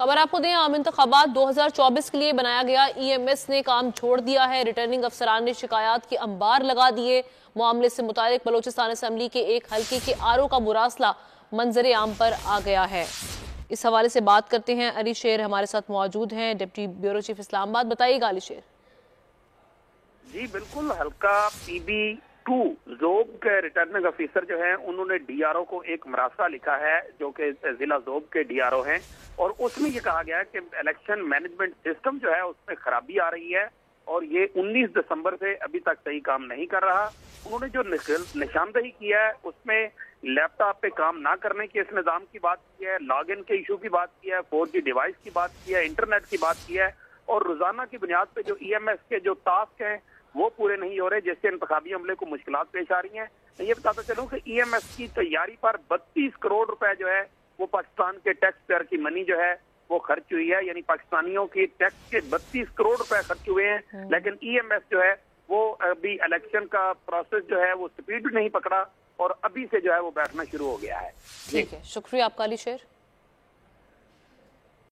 खबर आपको दें, आम इंतखाबात 2024 के लिए बनाया गया EMS ने काम छोड़ दिया है। रिटर्निंग अफसरान ने शिकायत के अंबार लगा दिए। मामले से मुतालिक बलोचिस्तान असम्बली के एक हल्के के आरओ का मुरासला मंजर आम पर आ गया है। इस हवाले से बात करते हैं, अली शेर हमारे साथ मौजूद हैं, डिप्टी ब्यूरो चीफ इस्लामाबाद। बताइएगा अली शेर। जी बिल्कुल, हल्का PB2 जोब के रिटर्निंग ऑफिसर जो है उन्होंने DRO को एक मरासला लिखा है जो कि जिला जोब के DRO हैं, और उसमें ये कहा गया है कि इलेक्शन मैनेजमेंट सिस्टम जो है उसमें खराबी आ रही है और ये 19 दिसंबर से अभी तक सही काम नहीं कर रहा। उन्होंने जो निशानदही किया है उसमें लैपटॉप पे काम ना करने के इस निज़ाम की बात की है, लॉग इन के इशू की बात की है, 4G डिवाइस की बात की है, इंटरनेट की बात की है, और रोजाना की बुनियाद पे जो EMS के जो टास्क हैं वो पूरे नहीं हो रहे, जिससे इंतखाबी अमले को मुश्किलात पेश आ रही हैं। मैं ये बताता चलूं कि EMS की तैयारी पर 32 करोड़ रुपए जो है वो पाकिस्तान के टैक्स पेयर की मनी जो है वो खर्च हुई है, यानी पाकिस्तानियों की टैक्स के 32 करोड़ रुपए खर्च हुए हैं। लेकिन EMS जो है वो अभी इलेक्शन का प्रोसेस जो है वो स्पीड नहीं पकड़ा और अभी से जो है वो बैठना शुरू हो गया है। ठीक है, शुक्रिया आपका अली शेर।